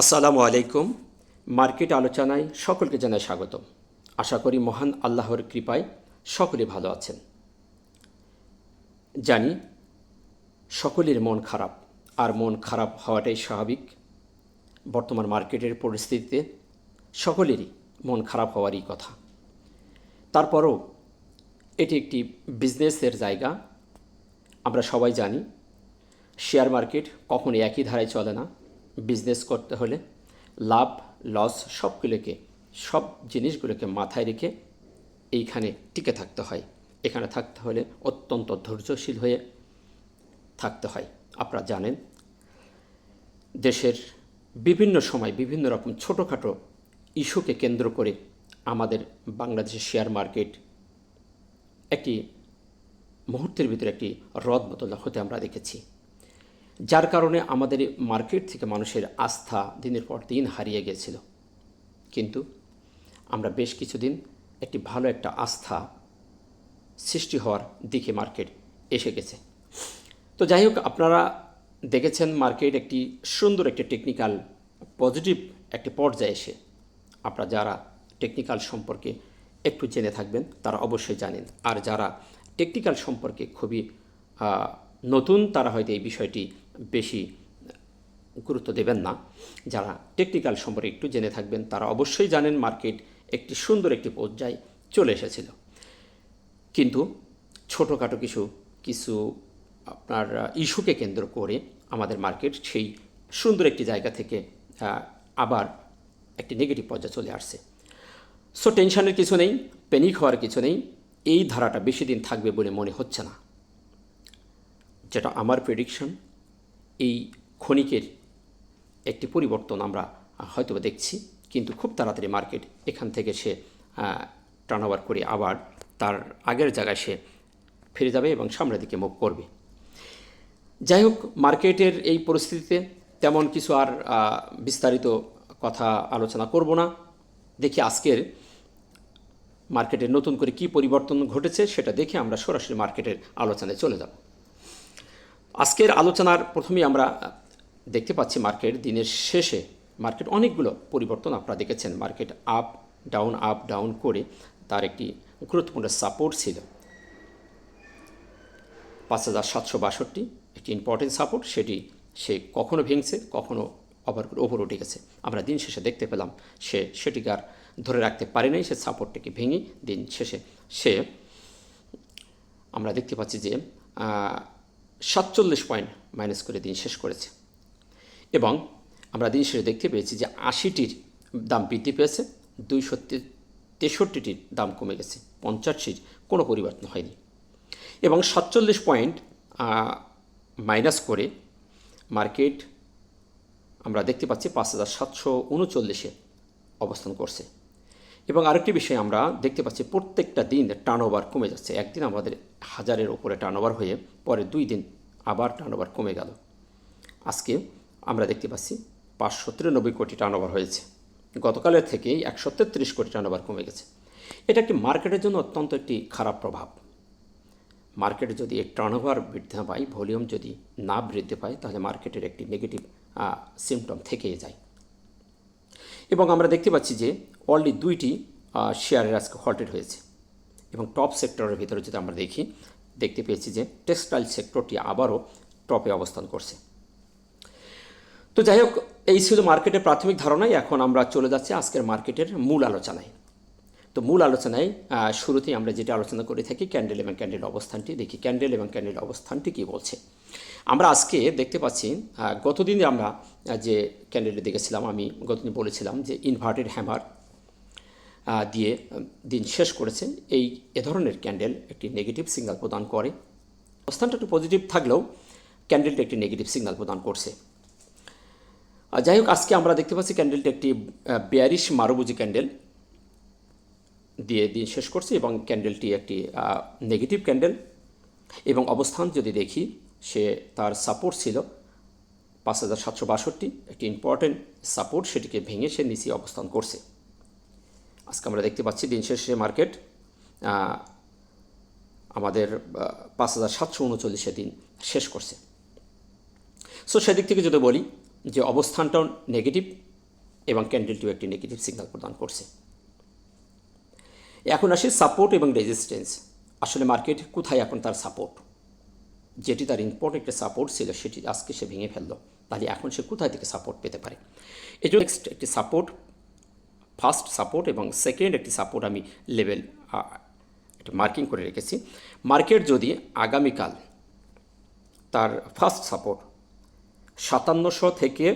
আসসালামু আলাইকুম। মার্কেট আলোচনায় সকলকে জানাই স্বাগত। আশা করি মহান আল্লাহর কৃপায় সকলে ভালো আছেন। জানি সকলের মন খারাপ, আর মন খারাপ হওয়াটাই স্বাভাবিক। বর্তমান মার্কেটের পরিস্থিতিতে সকলেরই মন খারাপ হওয়ারই কথা। তারপরও এটি একটি বিজনেসের জায়গা। আমরা সবাই জানি শেয়ার মার্কেট কখনো একই ধারায় চলে না। বিজনেস করতে হলে লাভ লস সব জিনিসগুলোকে মাথায় রেখে এইখানে টিকে থাকতে হয়। এখানে থাকতে হলে অত্যন্ত ধৈর্যশীল হয়ে থাকতে হয়। আপনারা জানেন দেশের বিভিন্ন সময় বিভিন্ন রকম ছোটোখাটো ইস্যুকে কেন্দ্র করে আমাদের বাংলাদেশের শেয়ার মার্কেট একটি মুহূর্তের ভিতরে একটি রদবদল হতে আমরা দেখেছি, যার কারণে আমাদের মার্কেট থেকে মানুষের আস্থা দিনের পর দিন হারিয়ে গিয়েছিল। কিন্তু আমরা বেশ কিছুদিন একটি ভালো একটা আস্থা সৃষ্টি হওয়ার দিকে মার্কেট এসে গেছে। তো যাই হোক, আপনারা দেখেছেন মার্কেট একটি সুন্দর একটি টেকনিক্যাল পজিটিভ একটি পর্যায়ে এসে, আপনারা যারা টেকনিক্যাল সম্পর্কে একটু জেনে থাকবেন তারা অবশ্যই জানেন, আর যারা টেকনিক্যাল সম্পর্কে খুবই নতুন তারা হয়তো এই বিষয়টি বেশি গুরুত্ব দেবেন না। যারা টেকনিক্যাল সম্পর্কে একটু জেনে থাকবেন তারা অবশ্যই জানেন মার্কেট একটি সুন্দর একটি পর্যায়ে চলে এসেছিল। কিন্তু ছোটোখাটো কিছু আপনার ইস্যুকে কেন্দ্র করে আমাদের মার্কেট সেই সুন্দর একটি জায়গা থেকে আবার একটি নেগেটিভ পর্যায়ে চলে আসছে। সো টেনশনের কিছু নেই, প্যানিক হওয়ার কিছু নেই। এই ধারাটা বেশি দিন থাকবে বলে মনে হচ্ছে না। যেটা আমার প্রেডিকশন, এই ক্ষণিকের একটি পরিবর্তন আমরা হয়তো দেখছি, কিন্তু খুব তাড়াতাড়ি মার্কেট এখান থেকে সে টার্নওভার করে আবার তার আগের জায়গায় সে ফিরে যাবে এবং সামনের দিকে মুভ করবে। যাই হোক, মার্কেটের এই পরিস্থিতিতে তেমন কিছু আর বিস্তারিত কথা আলোচনা করব না। দেখি আজকের মার্কেটের নতুন করে কি পরিবর্তন ঘটেছে সেটা দেখে আমরা সরাসরি মার্কেটের আলোচনায় চলে যাব। আজকের আলোচনার প্রথমেই আমরা দেখতে পাচ্ছি মার্কেট দিনের শেষে মার্কেট অনেকগুলো পরিবর্তন আপনারা দেখেছেন। মার্কেট আপ ডাউন করে তার একটি গুরুত্বপূর্ণ সাপোর্ট ছিল 5762, একটি ইম্পর্টেন্ট সাপোর্ট। সে কখনো ভেঙছে, কখনো আবার ওপর উঠে গেছে। আমরা দিন শেষে দেখতে পেলাম সেটিকে আর ধরে রাখতে পারে নাই, সে সাপোর্টটিকে ভেঙে দিন শেষে আমরা দেখতে পাচ্ছি যে 47 পয়েন্ট মাইনাস করে দিন শেষ করেছে। এবং আমরা দিন শেষে দেখতে পেয়েছি যে 80টির দাম বৃদ্ধি পেয়েছে, 263টির দাম কমে গেছে, 50টির কোনো পরিবর্তন হয়নি। এবং 47 পয়েন্ট মাইনাস করে মার্কেট আমরা দেখতে পাচ্ছি 5739-এ অবস্থান করছে। এবং আরেকটি বিষয় আমরা দেখতে পাচ্ছি, প্রত্যেকটা দিন টার্নওভার কমে যাচ্ছে। একদিন আমাদের 1000-এর উপরে টার্নওভার হয়ে পরে 2 দিন আবার টার্নওভার কমে গেল। আজকে আমরা দেখতে পাচ্ছি 593 কোটি টার্নওভার হয়েছে, গতকালের থেকেই 133 কোটি টার্নওভার কমে গেছে। এটা একটি মার্কেটের জন্য অত্যন্ত একটি খারাপ প্রভাব। মার্কেটে যদি এক টার্নওভার বৃদ্ধি না পায়, ভলিউম যদি না বৃদ্ধি পায়, তাহলে মার্কেটের একটি নেগেটিভ সিমটম থেকেই যায়। এবং আমরা দেখতে পাচ্ছি যে অলরেডি 2টি শেয়ারের আজকে হল্টেড হয়েছে। এবং টপ সেক্টরের ভিতরে যদি আমরা দেখতে পেয়েছি যে টেক্সটাইল সেক্টরটি আবারও টপে অবস্থান করছে। তো যাই হোক, এই ছিল মার্কেটের প্রাথমিক ধারণাই। এখন আমরা চলে যাচ্ছি আজকের মার্কেটের মূল আলোচনায়। তো মূল আলোচনায় শুরুতেই আমরা যেটা আলোচনা করে থাকি ক্যান্ডেল এবং ক্যান্ডেল অবস্থানটি দেখি। ক্যান্ডেল এবং ক্যান্ডেল অবস্থানটি কী বলছে আমরা আজকে দেখতে পাচ্ছি। গতদিনে আমরা যে ক্যান্ডেলটি দেখেছিলাম, আমি গতদিন বলেছিলাম যে ইনভার্টেড হ্যামার দিয়ে দিন শেষ করেছে। এ ধরনের ক্যান্ডেল একটি নেগেটিভ সিগন্যাল প্রদান করে। অবস্থানটা একটু পজিটিভ থাকলেও ক্যান্ডেলটি একটি নেগেটিভ সিগন্যাল প্রদান করছে। যাই হোক, আজকে আমরা দেখতে পাচ্ছি ক্যান্ডেলটি একটি বেয়ারিশ মারুবুজি ক্যান্ডেল দিয়ে দিন শেষ করছে এবং ক্যান্ডেলটি একটি নেগেটিভ ক্যান্ডেল। এবং অবস্থান যদি দেখি, তার সাপোর্ট ছিল 5762, একটি ইম্পর্টেন্ট সাপোর্ট, সেটিকে ভেঙে সে নিচে অবস্থান করছে। আজকে আমরা দেখতে পাচ্ছি দিন শেষে মার্কেট আমাদের 5739-এ দিন শেষ করছে। সো সেদিক থেকে যদি বলি যে অবস্থানটাও নেগেটিভ এবং ক্যান্ডেলটিও একটি নেগেটিভ সিগন্যাল প্রদান করছে। এখন আসি সাপোর্ট এবং রেজিস্ট্যান্স। আসলে মার্কেট কোথায় এখন তার সাপোর্ট, যেটি তার ইম্পর্টেন্ট একটা সাপোর্ট ছিল সেটি আজকে সে ভেঙে ফেললো, তাহলে এখন সে কোথায় থেকে সাপোর্ট পেতে পারে? এই জন্য নেক্সট একটি সাপোর্ট, ফার্স্ট সাপোর্ট এবং সেকেন্ড একটি সাপোর্ট আমি লেভেল এটা মার্কিং করে রেখেছি। মার্কেট যদি আগামীকাল তার ফার্স্ট সাপোর্ট 5700 থেকে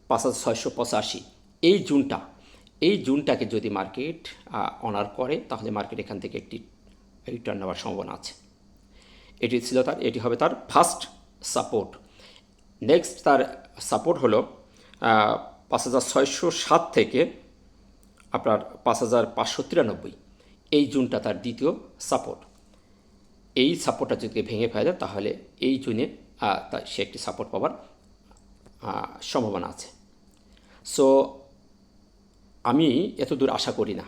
5685 এই জুনটাকে যদি মার্কেট অনার করে, তাহলে মার্কেট এখান থেকে একটি রিটার্ন নেওয়ার সম্ভাবনা আছে। এটি হবে তার ফার্স্ট সাপোর্ট। নেক্সট তার সাপোর্ট হলো 5607 থেকে আপনার 5593, এই জুনটা তার দ্বিতীয় সাপোর্ট। এই সাপোর্টটা যদি ভেঙে ফেলে তাহলে এই জুনে সে একটি সাপোর্ট পাওয়ার সম্ভাবনা আছে। সো আমি এত দূর আশা করি না।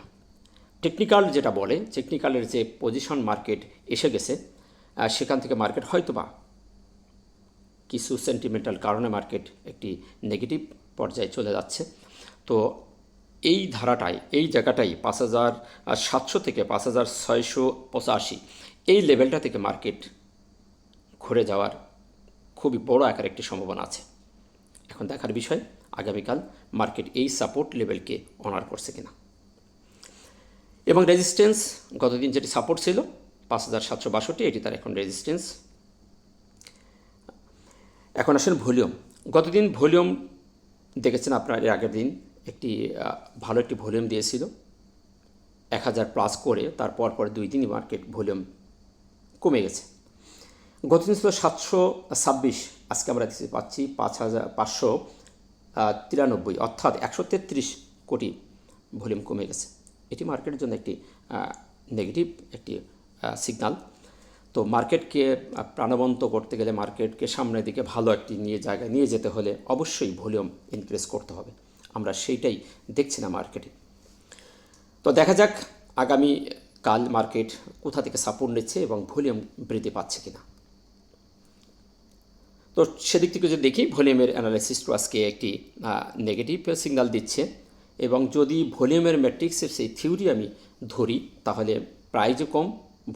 টেকনিক্যাল যেটা বলে, টেকনিক্যালের যে পজিশন মার্কেট এসে গেছে, সেখান থেকে মার্কেট হয়তোবা কিছু সেন্টিমেন্টাল কারণে মার্কেট একটি নেগেটিভ পর্যায়ে চলে যাচ্ছে। তো এই ধারাটাই, এই জায়গাটাই 5700 থেকে 5685 এই লেভেলটা থেকে মার্কেট ঘুরে যাওয়ার খুবই বড় আকার একটি সম্ভাবনা আছে। এখন দেখার বিষয় আগামীকাল মার্কেট এই সাপোর্ট লেভেলকে অনার করছে কিনা। এবং রেজিস্ট্যান্স, গতদিন যেটি সাপোর্ট ছিল 5762, এটি তার এখন রেজিস্ট্যান্স। এখন আসেন ভলিউম। গতদিন ভলিউম দেখেছেন আপনার, এর আগের দিন একটি ভালো একটি ভলিউম দিয়েছিল 1000 প্লাস করে, তারপর 2 দিনই মার্কেট ভলিউম কমে গেছে। গতদিন ছিল 726, আজকে আমরা পাচ্ছি 5593, অর্থাৎ 133 কোটি ভলিউম কমে গেছে। এটি মার্কেটের জন্য একটি নেগেটিভ একটি সিগনাল। তো মার্কেটকে প্রাণবন্ত করতে গেলে, মার্কেটকে সামনের দিকে ভালো একটি জায়গায় নিয়ে যেতে হলে অবশ্যই ভলিউম ইনক্রিজ করতে হবে। আমরা সেইটাই দেখছি না মার্কেটে। তো দেখা যাক আগামী কাল মার্কেট কোথা থেকে সাপোর্ট নিচ্ছে এবং ভলিউম বৃদ্ধি পাচ্ছে কিনা। তো সেদিক থেকে যদি দেখি, ভলিউমের অ্যানালাইসিসটা আজকে একটি নেগেটিভ সিগন্যাল দিচ্ছে। এবং যদি ভলিউমের ম্যাট্রিক্সের সেই থিওরি আমি ধরি, তাহলে প্রাইজও কম,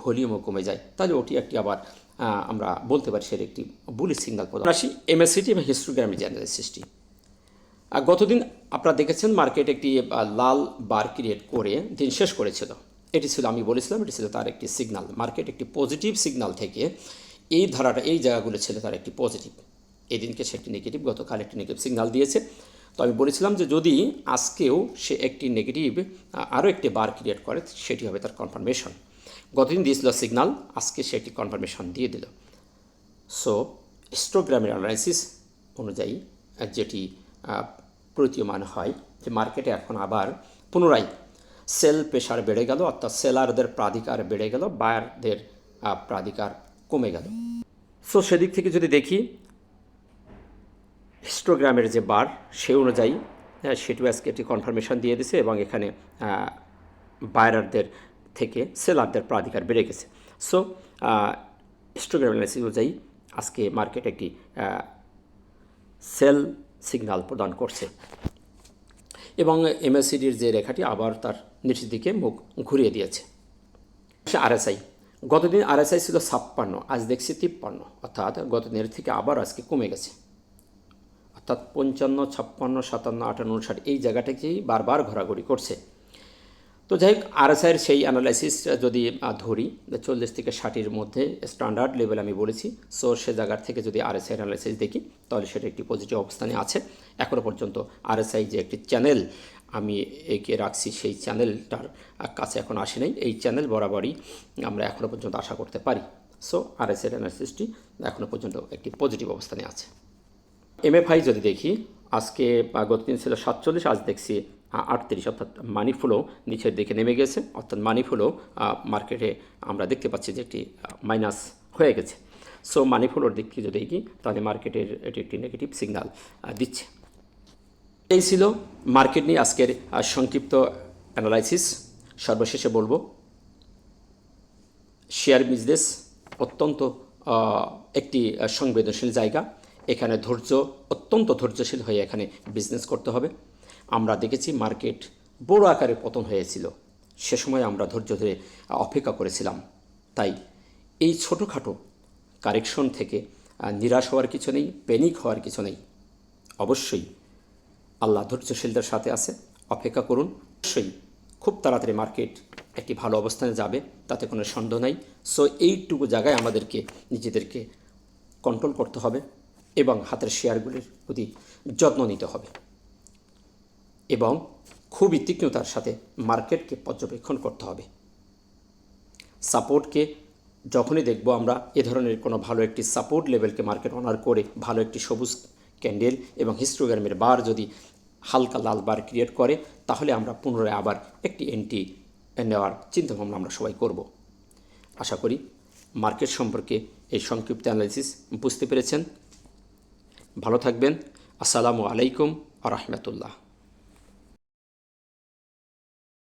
ভলিউমও কমে যায়, তাহলে ওটি একটি আবার আমরা বলতে পারি সেটা একটি বুলিশ সিগন্যাল প্রদান। আসি এমএসিটি এবং হিস্টোগ্রামের যে অ্যানালাইসিসটি। গতদিন আপনারা দেখেছেন মার্কেট একটি লাল বার ক্রিয়েট করে দিন শেষ করেছিল। এটি ছিল, আমি বলেছিলাম, এটি ছিল তার একটি সিগন্যাল। মার্কেট একটি পজিটিভ সিগন্যাল থেকে এই ধারাটা, এই জায়গাগুলো ছিল তার একটি পজিটিভ। এই দিনকে সে একটি নেগেটিভ, গতকাল একটি নেগেটিভ সিগন্যাল দিয়েছে। তো আমি বলেছিলাম যে যদি আজকেও সে একটি নেগেটিভ আরও একটি বার ক্রিয়েট করে, সেটি হবে তার কনফার্মেশন। গতদিন দিয়েছিল সিগন্যাল, আজকে সে একটি কনফার্মেশন দিয়ে দিল। সো হিস্টোগ্রামের অ্যানালাইসিস অনুযায়ী যেটি প্রতীয়মান হয় যে মার্কেটে এখন আবার পুনরায় সেল প্রেশার বেড়ে গেল, অর্থাৎ সেলারদের প্রাধিকার বেড়ে গেল, বায়ারদের প্রাধিকার কমে গেল। সো সেদিক থেকে যদি দেখি, হিস্টোগ্রামের যে বার সে অনুযায়ী সেটিও আজকে একটি কনফার্মেশন দিয়ে দিছে এবং এখানে বায়ারদের থেকে সেলারদের প্রাধিকার বেড়ে গেছে। সো হিস্টোগ্রাম অ্যানালাইসিস অনুযায়ী আজকে মার্কেট একটি সেল সিগন্যাল প্রদান করছে এবং এমএসিডির যে রেখাটি আবার তার নিচের দিকে মুখ ঘুরিয়ে দিয়েছে। আরএসআই, গতদিন আরএসআই ছিল 56, আজ দেখছি 53, অর্থাৎ গতদিনের থেকে আবার আজকে কমে গেছে। অর্থাৎ 55, 56, 57, 58, 59 এই জায়গাটাকেই বারবার ঘোরাঘুরি করছে। তো যাই হোক, আরএসআইয়ের সেই অ্যানালাইসিস যদি ধরি 40 থেকে 60-এর মধ্যে স্ট্যান্ডার্ড লেভেল আমি বলেছি। সো সে জায়গার থেকে যদি আরএসআই অ্যানালাইসিস দেখি, তাহলে সেটা একটি পজিটিভ অবস্থানে আছে। এখনও পর্যন্ত আরএসআই যে একটি চ্যানেল আমি এঁকে রাখছি, সেই চ্যানেলটার কাছে এখন আসে নাই। এই চ্যানেল বরাবরই আমরা এখনও পর্যন্ত আশা করতে পারি। সো আরএসআই অ্যানালাইসিসটি এখনও পর্যন্ত একটি পজিটিভ অবস্থানে আছে। এমএফআই যদি দেখি, আজকে গতদিন ছিল 47, আজ দেখছি 38, অর্থাৎ মানি ফ্লো নিচের দিকে নেমে গেছে। অর্থাৎ মানি ফ্লো মার্কেটে আমরা দেখতে পাচ্ছি যে একটি মাইনাস হয়ে গেছে। সো মানি ফ্লোর দিক থেকে যদি দেখি, তাহলে মার্কেটের এটি একটি নেগেটিভ সিগন্যাল দিচ্ছে। এই ছিল মার্কেট নিয়ে আজকের সংক্ষিপ্ত অ্যানালাইসিস। সর্বশেষে বলবো, শেয়ার বিজনেস অত্যন্ত একটি সংবেদনশীল জায়গা এখানে অত্যন্ত ধৈর্যশীল হয়ে এখানে বিজনেস করতে হবে। আমরা দেখেছি মার্কেট বড় আকারে পতন হয়েছিল, সে সময় আমরা ধৈর্য ধরে অপেক্ষা করেছিলাম। তাই এই ছোটোখাটো কারেকশন থেকে নিরাশ হওয়ার কিছু নেই, প্যানিক হওয়ার কিছু নেই। অবশ্যই আল্লাহ ধৈর্যশীলদের সাথে আছে, অপেক্ষা করুন। অবশ্যই খুব তাড়াতাড়ি মার্কেট একটি ভালো অবস্থানে যাবে, তাতে কোনো সন্দেহ নাই। সো এইটুকু জায়গায় আমাদেরকে নিজেদেরকে কন্ট্রোল করতে হবে এবং হাতের শেয়ারগুলির প্রতি যত্ন নিতে হবে এবং খুবই তীক্ষ্ণতার সাথে মার্কেটকে পর্যবেক্ষণ করতে হবে। সাপোর্টকে যখনই দেখব আমরা এ ধরনের কোনো ভালো একটি সাপোর্ট লেভেলকে মার্কেট অনার করে ভালো একটি সবুজ ক্যান্ডেল এবং হিস্টোগ্রামের বার যদি হালকা লাল বার ক্রিয়েট করে, তাহলে আমরা পুনরায় আবার একটি এন্ট্রি নেওয়ার চিন্তাভাবনা আমরা সবাই করব। আশা করি মার্কেট সম্পর্কে এই সংক্ষিপ্ত অ্যানালিসিস বুঝতে পেরেছেন। ভালো থাকবেন। আসসালামু আলাইকুম ওয়া রাহমাতুল্লাহ।